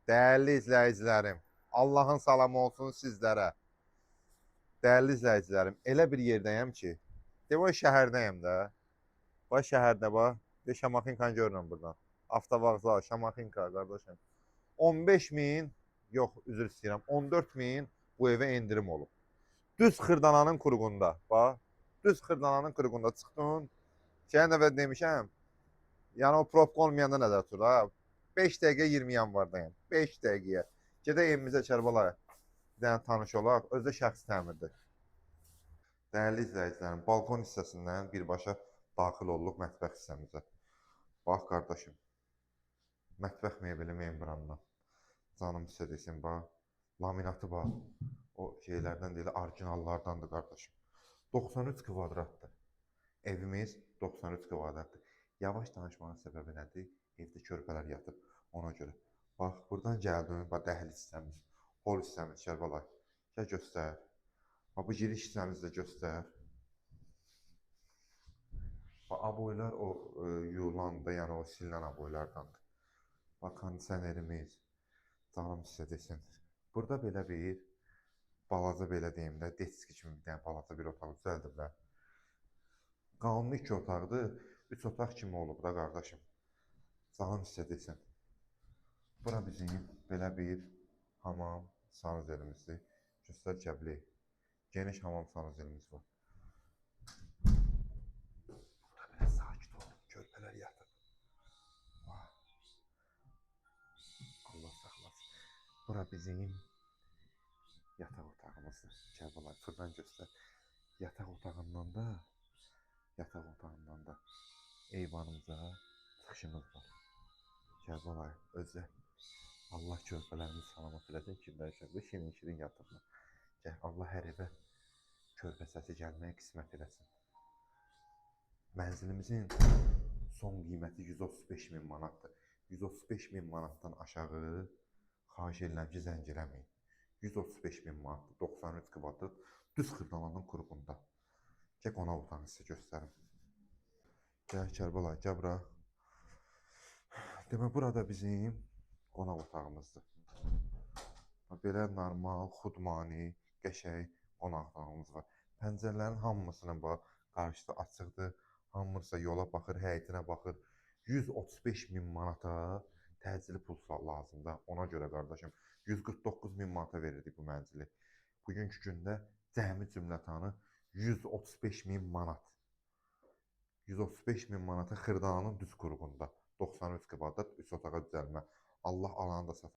Değerli izləyicilərim, Allahın salamı olsun sizlərə. Değerli izləyicilərim, elə bir yerdəyəm ki, demək şəhərdəyəm də. Bax şəhərdə bax, bir Şamaxınkanı görürəm buradan. Avtovağzal, Şamaxınka qardaşım. 15 min, yox üzr istəyirəm, 14 min bu evə endirim olub. Düz Xırdananın qurğunda, bax. Düz Xırdananın qurğunda çıxdın. Şeyən dəfə demişəm, yəni o probka olmayanda nəzər tutur ha. 5 dəqiqə 20 yanvardayım. 5 dəqiqəyə. Gedək evimizə Kərbalaya. Bir dənə tanış olaq. Özü də şəxsi təmirdir. Dəyərli izləyicilərim, balkon hissəsindən birbaşa daxil olduq mətbəx hissəmizə. Bax qardaşım, mətbəx mebeli membrandan. Canım sizə desin, bax. Laminatı bax. O şeylərdən deyil, orijinallardandır qardaşım. 93 kvadratdır. Evimiz 93 kvadratdır. Yavaş danışmanın səbəbi nədir? Evdə körpələr yatıb ona görə. Bax, buradan gəldin, bax dəhliz hissəmiz, hol hissəmiz, Kərbalay. Gəl göstər. Bax, bu giriş hissəmizi də göstər. Bax, aboylar o yuyulandı, yəni o silinən aboylardandır. Bax, kondisionerimiz, canım sizə desin. Burada belə bir balaca belə deyim də, detski kimi bir dənə balaca bir otaq düzəldiblər. Qanuni 2 otaqdır, 3 otaq kimi olub da qardaşım. Canım sizə desin. Bura bizim belə bir hamam sanuzelimizdir. Göstər Kəbli. Geniş hamam sanuzelimiz var. Burada belə sakit olun, körpələr yatır. Allah saxlasın. Bura bizim yataq otağımızdır. Kərbalay, fırdan göstər. Yataq otağından da eyvanımıza çıxışımız var. Kərbalay, özlə Allah körpələrimizi salamat eləsin ki, dəyişəndə şirin-şirin yatırlar. Allah hər evə körpə səsi gəlməyə qismət eləsin. Mənzilimizin son qiyməti 135 min manatdır. 135 min manatdan aşağı xahiş edirəm ki, zəng eləməyin. 135 min manatdır, 93 kvadrat, düz Xırdalanın qurğunda. Gəl qonaq otağını sizə göstərim. Gəl Kərbalay, gəl bura. Demək, burada bizim qonaq otağımızdır. Belə normal, xudmani, qəşəng qonaq otağımız var. Pəncərələrin hamısının bax, qarşısı açıqdır. Hamısı yola baxır, həyətinə baxır. 135 min manata təcili pul lazımdır. Ona görə qardaşım, 149 min manata verirdik bu mənzili. Bugünkü gündə cəmi cümlətanı 135 min manat. 135 min manata Xırdalanın düz qurğunda. 93 kvadrat 3 otağa düzəlmə. Allah alanı da satır.